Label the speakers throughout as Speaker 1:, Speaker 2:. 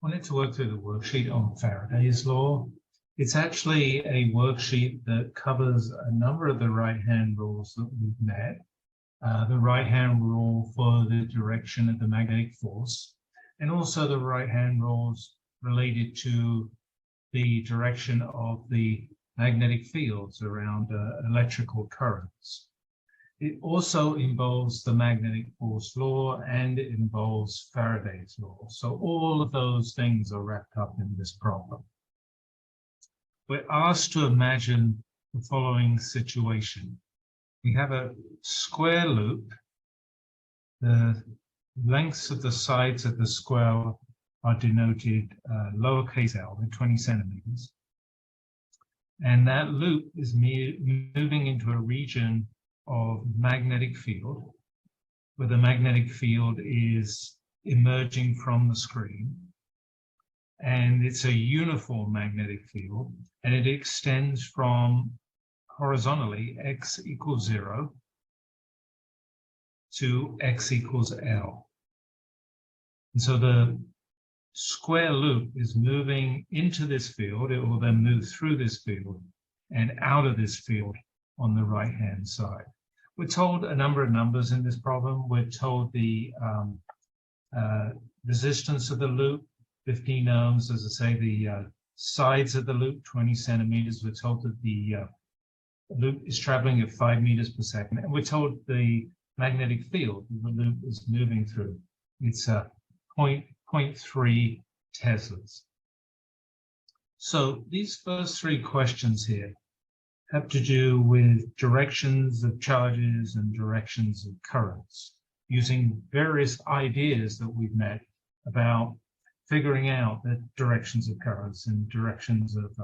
Speaker 1: wanted to work through the worksheet on Faraday's law. It's actually a worksheet that covers a number of the right-hand rules that we've met. The right-hand rule for the direction of the magnetic force, and also the right-hand rules related to the direction of the magnetic fields around electrical currents. It also involves the magnetic force law, and it involves Faraday's law. So all of those things are wrapped up in this problem. We're asked to imagine the following situation. We have a square loop. The lengths of the sides of the square are denoted lowercase l, they're 20 centimeters. And that loop is moving into a region of magnetic field, where the magnetic field is emerging from the screen. And it's a uniform magnetic field, and it extends from horizontally x equals 0 to x equals L. And so the square loop is moving into this field. It will then move through this field and out of this field on the right-hand side. We're told a number of numbers in this problem. We're told the resistance of the loop, 15 ohms, as I say, the sides of the loop, 20 centimeters. We're told that the loop is traveling at 5 meters per second. And we're told the magnetic field the loop is moving through. It's 0.3 Teslas. So these first three questions here have to do with directions of charges and directions of currents, using various ideas that we've met about figuring out the directions of currents and directions of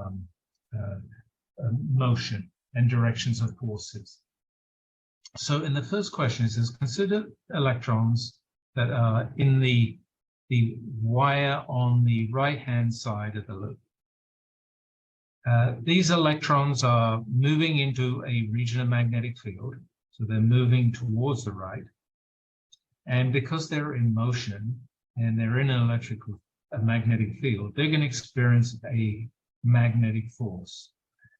Speaker 1: motion and directions of forces. So in the first question, it says, consider electrons that are in the wire on the right-hand side of the loop. These electrons are moving into a region of magnetic field, so they're moving towards the right. And because they're in motion and they're in an magnetic field, they're going to experience a magnetic force.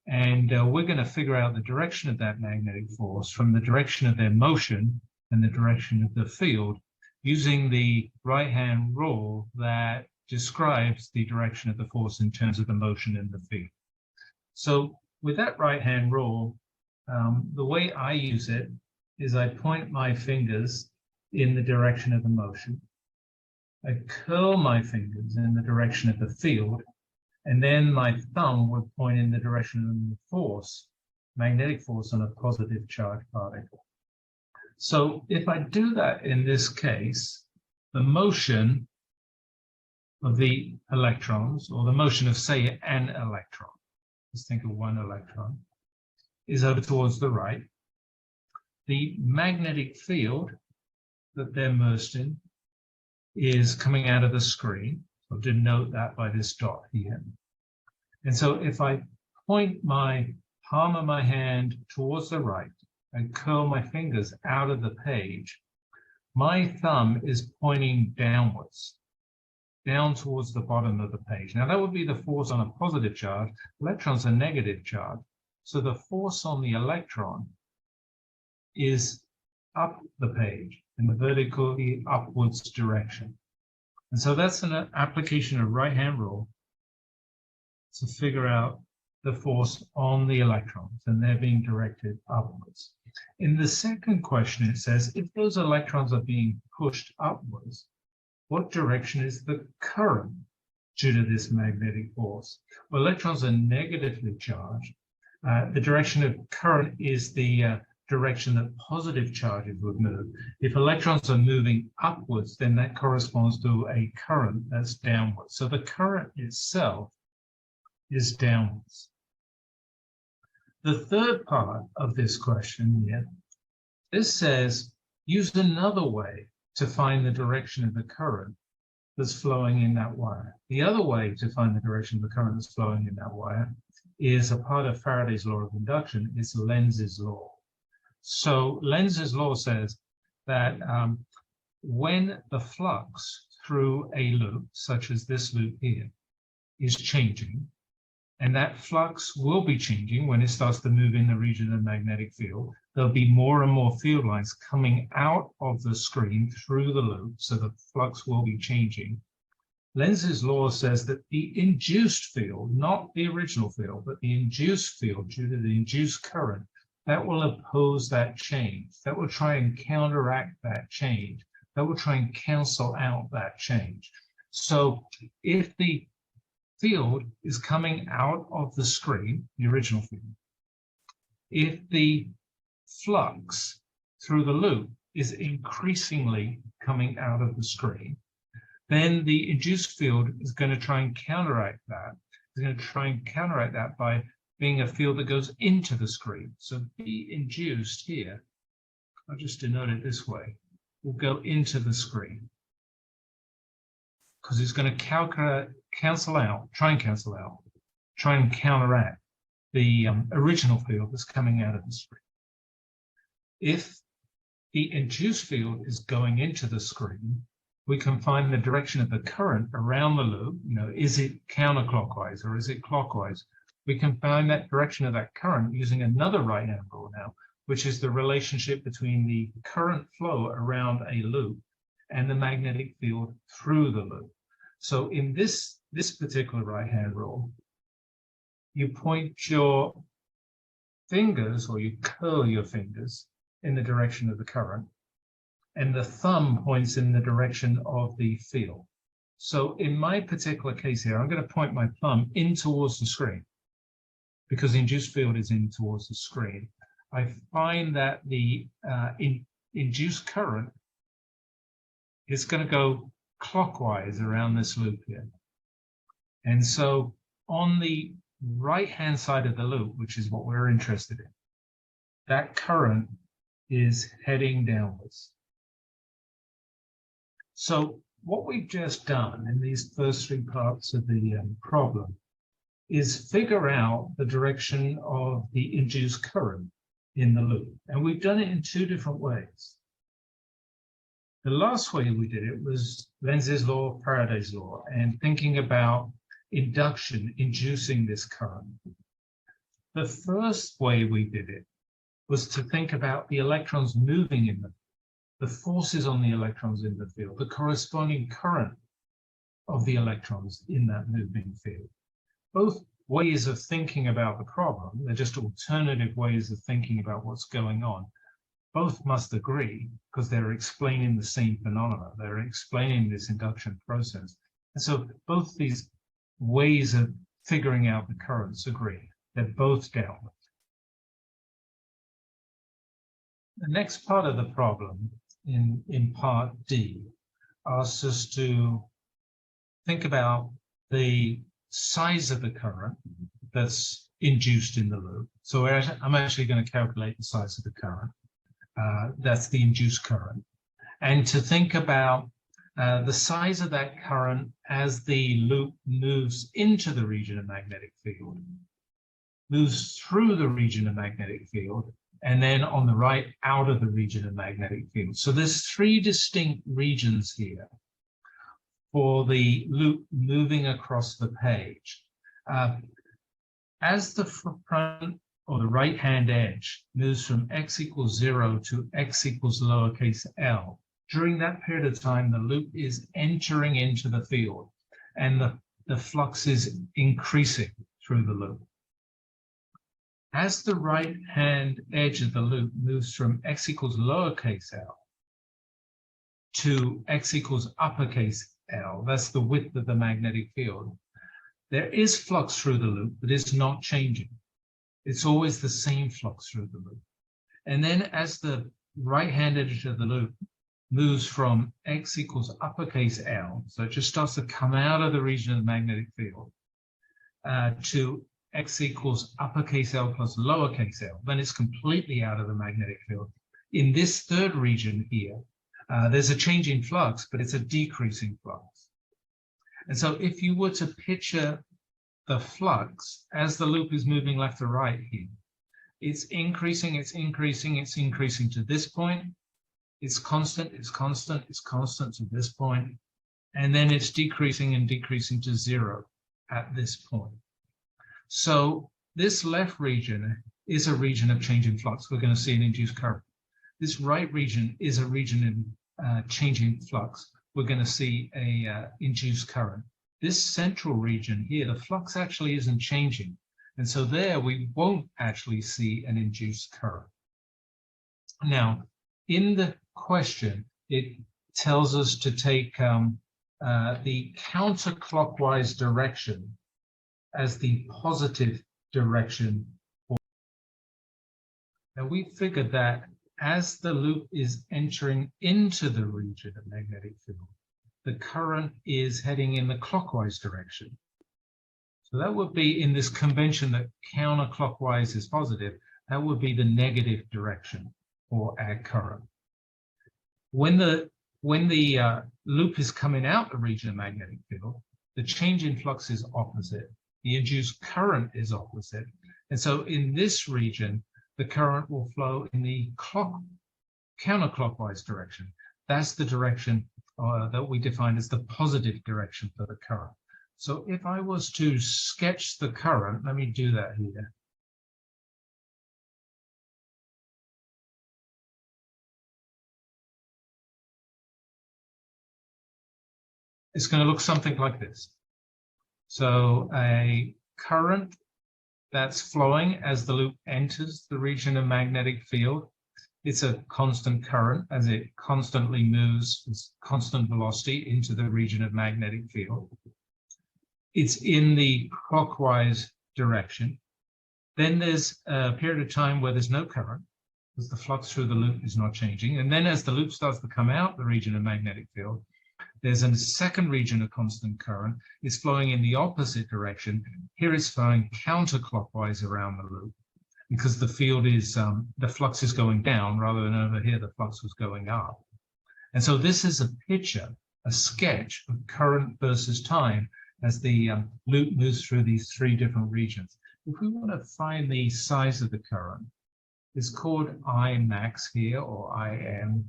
Speaker 1: And we're going to figure out the direction of that magnetic force from the direction of their motion and the direction of the field using the right-hand rule that describes the direction of the force in terms of the motion in the field. So with that right-hand rule, the way I use it is I point my fingers in the direction of the motion. I curl my fingers in the direction of the field, and then my thumb would point in the direction of the force, magnetic force on a positive charged particle. So if I do that in this case, the motion of the electrons, or the motion of, say, an electron, let's think of one electron, is over towards the right. The magnetic field that they're immersed in is coming out of the screen. I'll denote that by this dot here. And so if I point my palm of my hand towards the right and curl my fingers out of the page, my thumb is pointing downwards, down towards the bottom of the page. Now that would be the force on a positive charge. Electrons are negative charge. So the force on the electron is up the page in the vertically upwards direction. And so that's an application of right-hand rule to figure out the force on the electrons, and they're being directed upwards. In the second question, it says, if those electrons are being pushed upwards, what direction is the current due to this magnetic force? Well, electrons are negatively charged. The direction of current is the direction that positive charges would move. If electrons are moving upwards, then that corresponds to a current that's downwards. So the current itself is downwards. The third part of this question here, this says, use another way to find the direction of the current that's flowing in that wire. The other way to find the direction of the current that's flowing in that wire is a part of Faraday's law of induction. It's Lenz's law. So Lenz's law says that when the flux through a loop, such as this loop here, is changing. And that flux will be changing when it starts to move in the region of the magnetic field. There'll be more and more field lines coming out of the screen through the loop, so the flux will be changing. Lenz's law says that the induced field, not the original field, but the induced field due to the induced current, that will oppose that change. That will try and counteract that change. That will try and cancel out that change. So if the field is coming out of the screen, the original field, if the flux through the loop is increasingly coming out of the screen, then the induced field is going to try and counteract that. It's going to try and counteract that by being a field that goes into the screen. So B induced here, I'll just denote it this way, will go into the screen, because it's going to try and counteract the original field that's coming out of the screen. If the induced field is going into the screen, we can find the direction of the current around the loop. You know, is it counterclockwise or is it clockwise? We can find that direction of that current using another right-hand rule now, which is the relationship between the current flow around a loop and the magnetic field through the loop. So in this particular right-hand rule, you point your fingers, or you curl your fingers in the direction of the current, and the thumb points in the direction of the field. So in my particular case here, I'm going to point my thumb in towards the screen, because the induced field is in towards the screen. I find that the induced current is going to go clockwise around this loop here. And so on the right-hand side of the loop, which is what we're interested in, that current is heading downwards. So what we've just done in these first three parts of the problem is figure out the direction of the induced current in the loop. And we've done it in two different ways. The last way we did it was Lenz's law, Faraday's law, and thinking about induction inducing this current. The first way we did it was to think about the electrons moving in the forces on the electrons in the field, the corresponding current of the electrons in that moving field. Both ways of thinking about the problem, they're just alternative ways of thinking about what's going on. Both must agree, because they're explaining the same phenomena. They're explaining this induction process. And so both these ways of figuring out the currents agree. They're both dealt with. The next part of the problem in part D asks us to think about the size of the current that's induced in the loop. So I'm actually going to calculate the size of the current. That's the induced current. And to think about the size of that current as the loop moves into the region of magnetic field, moves through the region of magnetic field, and then on the right out of the region of magnetic field. So there's three distinct regions here for the loop moving across the page. As the front or the right-hand edge moves from x equals 0 to x equals lowercase l, during that period of time, the loop is entering into the field and the flux is increasing through the loop. As the right-hand edge of the loop moves from x equals lowercase l to x equals uppercase L, that's the width of the magnetic field, there is flux through the loop, but it's not changing. It's always the same flux through the loop. And then as the right-hand edge of the loop moves from x equals uppercase L, so it just starts to come out of the region of the magnetic field, to x equals uppercase L plus lowercase l, then it's completely out of the magnetic field. In this third region here, there's a change in flux, but it's a decreasing flux. And so if you were to picture the flux as the loop is moving left to right here, it's increasing, it's increasing, it's increasing to this point. It's constant, it's constant, it's constant to this point. and then it's decreasing and decreasing to 0 at this point. So this left region is a region of change in flux. We're going to see an induced current. This right region is a region in change in flux. We're going to see a induced current. This central region here, the flux actually isn't changing. And so there we won't actually see an induced current. Now, in the question, it tells us to take the counterclockwise direction as the positive direction. Now, we figured that as the loop is entering into the region of magnetic field, the current is heading in the clockwise direction. So that would be, in this convention that counterclockwise is positive, that would be the negative direction for our current. When the loop is coming out the region of magnetic field, the change in flux is opposite. The induced current is opposite. And so in this region, the current will flow in the counterclockwise direction. That's the direction that we define as the positive direction for the current. So if I was to sketch the current, let me do that here. It's going to look something like this. So a current that's flowing as the loop enters the region of magnetic field. It's a constant current as it constantly moves with constant velocity into the region of magnetic field. It's in the clockwise direction. Then there's a period of time where there's no current because the flux through the loop is not changing. And then as the loop starts to come out the region of magnetic field, there's a second region of constant current. It's flowing in the opposite direction. Here it's flowing counterclockwise around the loop because the field is, the flux is going down rather than over here, the flux was going up. And so this is a picture, a sketch of current versus time as the loop moves through these three different regions. If we want to find the size of the current, it's called I max here, or IM.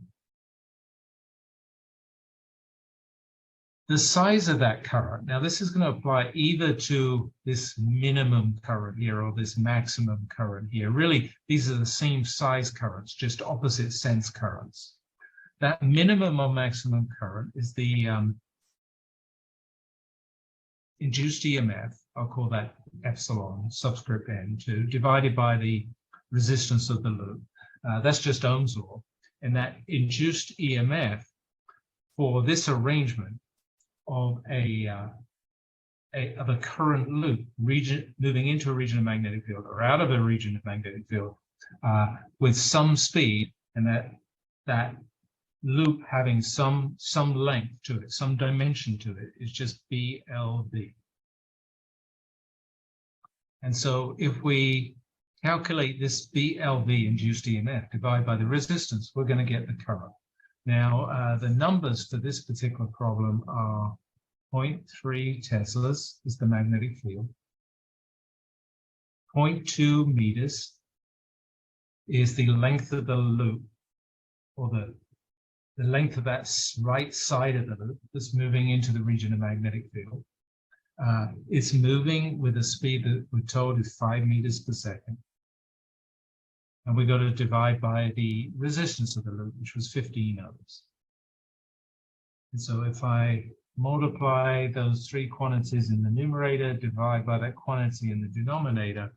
Speaker 1: The size of that current, now this is going to apply either to this minimum current here or this maximum current here. Really, these are the same size currents, just opposite sense currents. That minimum or maximum current is the induced EMF, I'll call that epsilon, subscript n2, divided by the resistance of the loop. That's just Ohm's law. And that induced EMF for this arrangement of a current loop moving into a region of magnetic field or out of a region of magnetic field with some speed, and that loop having some length to it, some dimension to it, is just BLV. And so if we calculate this BLV induced EMF divided by the resistance, we're going to get the current. Now, the numbers for this particular problem are 0.3 Teslas is the magnetic field. 0.2 meters is the length of the loop, or the length of that right side of the loop that's moving into the region of magnetic field. It's moving with a speed that we're told is 5 meters per second. And we've got to divide by the resistance of the loop, which was 15 ohms. And so if I multiply those three quantities in the numerator, divide by that quantity in the denominator,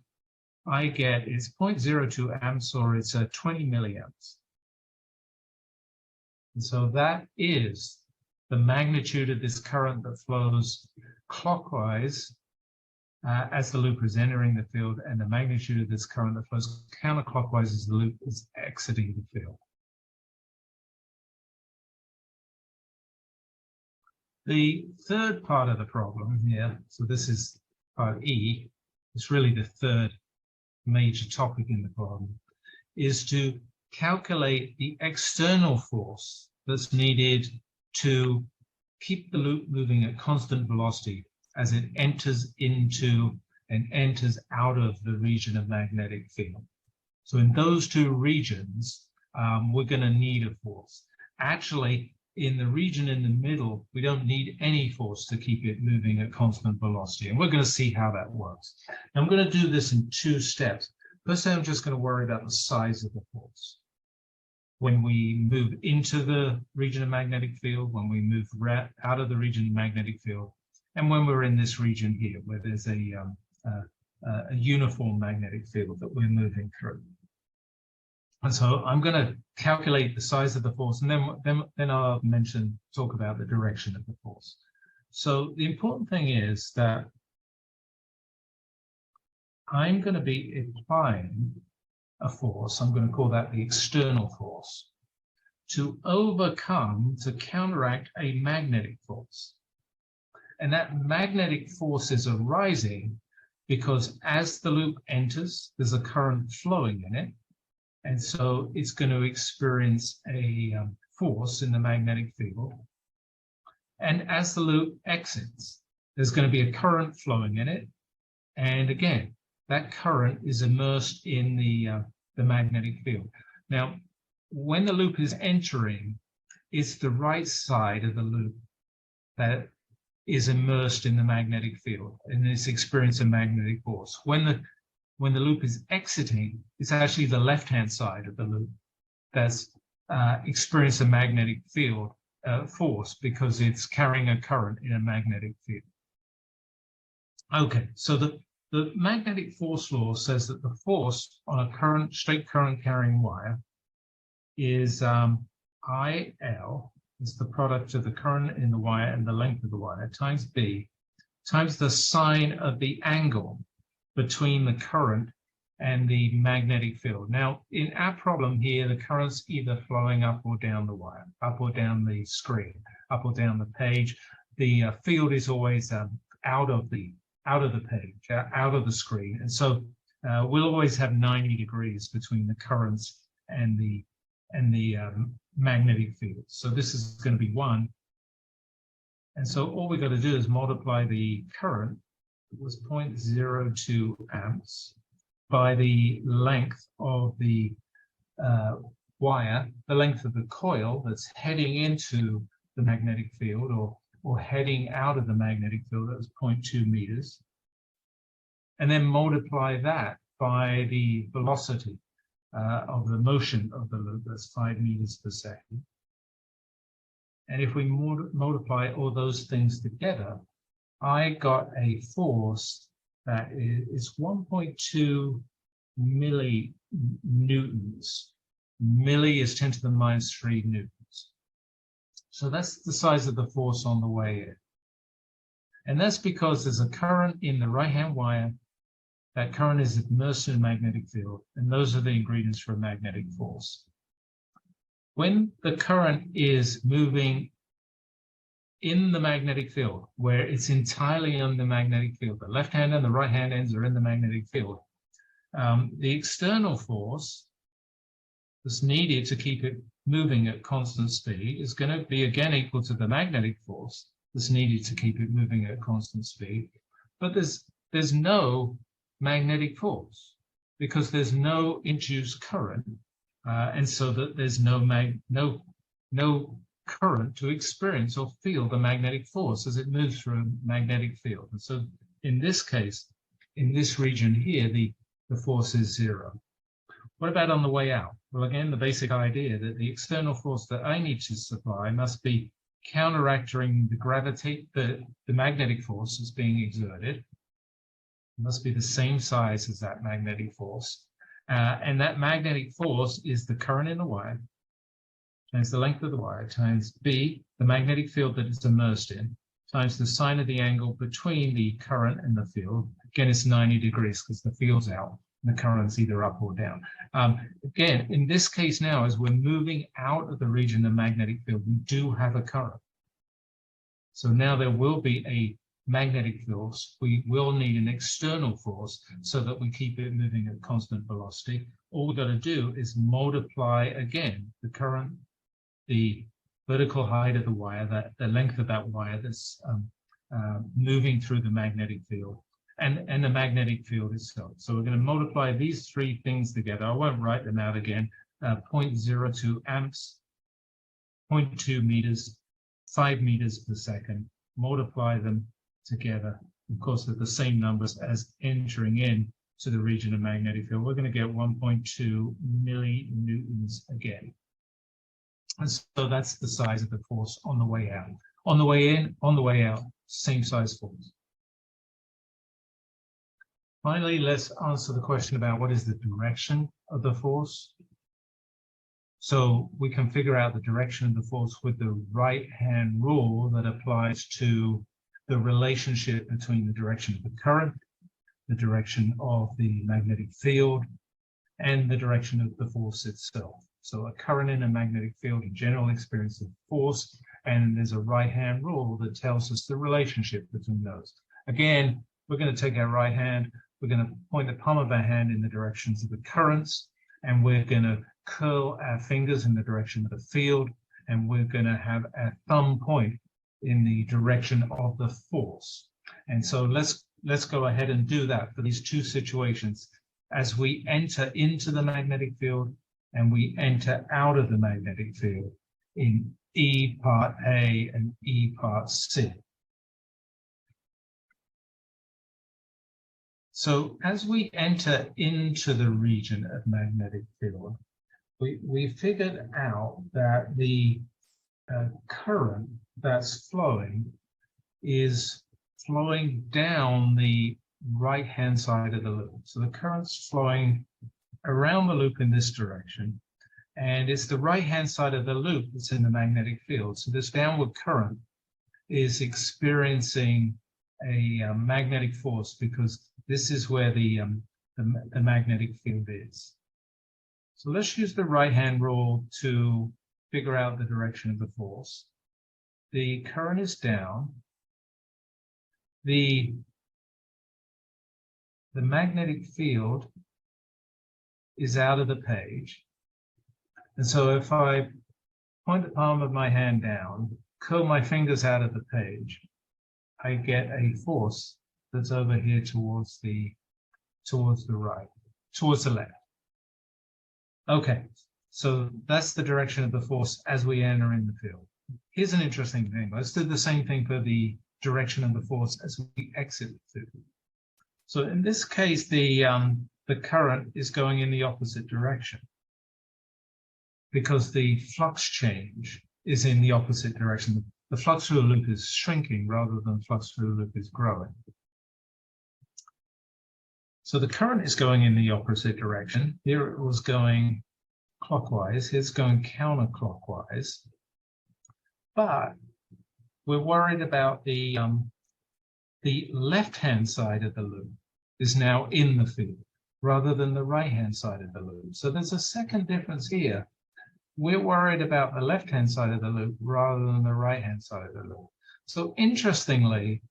Speaker 1: I get it's 0.02 amps, or it's 20 milliamps. And so that is the magnitude of this current that flows clockwise as the loop is entering the field, and the magnitude of this current that flows counterclockwise as the loop is exiting the field. The third part of the problem here, so this is part E, it's really the third major topic in the problem, is to calculate the external force that's needed to keep the loop moving at constant velocity as it enters into and enters out of the region of magnetic field. So in those two regions, we're going to need a force. Actually, in the region in the middle, we don't need any force to keep it moving at constant velocity. And we're going to see how that works. And I'm going to do this in 2 steps. First, I'm just going to worry about the size of the force. When we move into the region of magnetic field, when we move out of the region of magnetic field, and when we're in this region here, where there's a uniform magnetic field that we're moving through. And so I'm going to calculate the size of the force, and then I'll talk about the direction of the force. So the important thing is that I'm going to be applying a force, I'm going to call that the external force, to counteract a magnetic force. And that magnetic force is arising because as the loop enters, there's a current flowing in it. And so it's going to experience a force in the magnetic field. And as the loop exits, there's going to be a current flowing in it. And again, that current is immersed in the magnetic field. Now, when the loop is entering, it's the right side of the loop that is immersed in the magnetic field and it's experiencing magnetic force. When the loop is exiting, it's actually the left-hand side of the loop that's experiencing a magnetic field force because it's carrying a current in a magnetic field. Okay, so the magnetic force law says that the force on a straight current carrying wire is IL, is the product of the current in the wire and the length of the wire, times B, times the sine of the angle between the current and the magnetic field. Now, in our problem here, the current's either flowing up or down the wire, up or down the screen, up or down the page. The field is always out of the page, out of the screen. And so we'll always have 90 degrees between the currents and the magnetic field. So this is going to be 1. And so all we've got to do is multiply the current, it was 0.02 amps, by the length of the wire, the length of the coil that's heading into the magnetic field or heading out of the magnetic field, that was 0.2 meters. And then multiply that by the velocity of the motion of the loop, that's 5 meters per second. And if we multiply all those things together, I got a force that is 1.2 millinewtons. Milli is 10 to the minus 3 newtons. So that's the size of the force on the way in. And that's because there's a current in the right-hand wire. That current is immersed in a magnetic field, and those are the ingredients for a magnetic force. When the current is moving in the magnetic field, where it's entirely on the magnetic field, the left hand and the right hand ends are in the magnetic field, the external force that's needed to keep it moving at constant speed is going to be again equal to the magnetic force that's needed to keep it moving at constant speed. But there's no magnetic force because there's no induced current, and so that there's no current to experience or feel the magnetic force as it moves through a magnetic field. And so in this case, in this region here, the force is 0. What about on the way out? Well, again, the basic idea that the external force that I need to supply must be counteracting the magnetic force that's being exerted. It must be the same size as that magnetic force. And that magnetic force is the current in the wire times the length of the wire times B, the magnetic field that it's immersed in, times the sine of the angle between the current and the field. Again, it's 90 degrees because the field's out and the current's either up or down. Again, in this case now, as we're moving out of the region of magnetic field, we do have a current. So now there will be a magnetic force. We will need an external force so that we keep it moving at constant velocity. All we've got to do is multiply again the current, the vertical height of the wire, the length of that wire that's moving through the magnetic field, and the magnetic field itself. So we're going to multiply these 3 things together. I won't write them out again. 0.02 amps 0.2 meters, 5 meters per second, multiply them together. Of course, they're the same numbers as entering in to the region of magnetic field. We're going to get 1.2 millinewtons again. And so that's the size of the force on the way out. On the way in, on the way out, same size force. Finally, let's answer the question about what is the direction of the force. So we can figure out the direction of the force with the right-hand rule that applies to the relationship between the direction of the current, the direction of the magnetic field, and the direction of the force itself. So a current in a magnetic field, a general experience of force, and there's a right-hand rule that tells us the relationship between those. Again, we're going to take our right hand, we're going to point the palm of our hand in the directions of the currents, and we're going to curl our fingers in the direction of the field, and we're going to have our thumb point in the direction of the force. And so let's go ahead and do that for these two situations as we enter into the magnetic field and we enter out of the magnetic field in E part A and E part C. So as we enter into the region of magnetic field, we figured out that the current that's flowing is flowing down the right-hand side of the loop. So the current's flowing around the loop in this direction, and it's the right-hand side of the loop that's in the magnetic field. So this downward current is experiencing a magnetic force because this is where the magnetic field is. So let's use the right-hand rule to figure out the direction of the force. The current is down. The magnetic field is out of the page. And so if I point the palm of my hand down, curl my fingers out of the page, I get a force that's over here towards the right, towards the left. Okay, so that's the direction of the force as we enter in the field. Here's an interesting thing. Let's do the same thing for the direction of the force as we exit the field. So in this case, the current is going in the opposite direction because the flux change is in the opposite direction. The flux through a loop is shrinking rather than flux through a loop is growing. So the current is going in the opposite direction. Here it was going clockwise. Here's going counterclockwise. But we're worried about the left-hand side of the loop is now in the field rather than the right-hand side of the loop. So there's a second difference here. We're worried about the left-hand side of the loop rather than the right-hand side of the loop. So interestingly,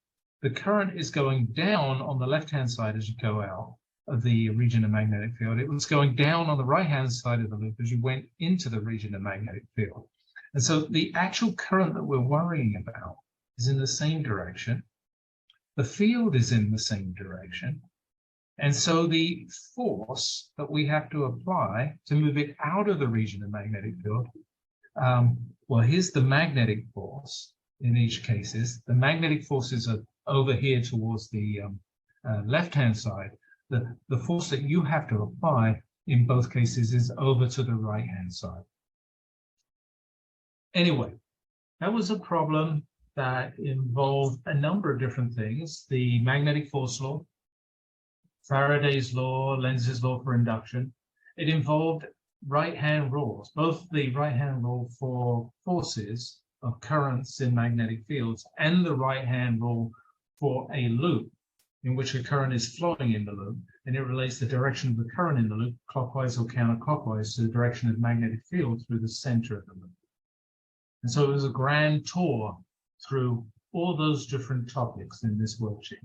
Speaker 1: the current is going down on the left-hand side as you go out of the region of magnetic field. It was going down on the right-hand side of the loop as you went into the region of magnetic field. And so the actual current that we're worrying about is in the same direction. The field is in the same direction. And so the force that we have to apply to move it out of the region of magnetic field, well, here's the magnetic force in each cases. The magnetic forces are over here towards the left-hand side. The force that you have to apply in both cases is over to the right-hand side. Anyway, that was a problem that involved a number of different things. The magnetic force law, Faraday's law, Lenz's law for induction. It involved right-hand rules, both the right-hand rule for forces of currents in magnetic fields and the right-hand rule for a loop in which a current is flowing in the loop, and it relates the direction of the current in the loop, clockwise or counterclockwise, to the direction of the magnetic field through the center of the loop. And so it was a grand tour through all those different topics in this worksheet.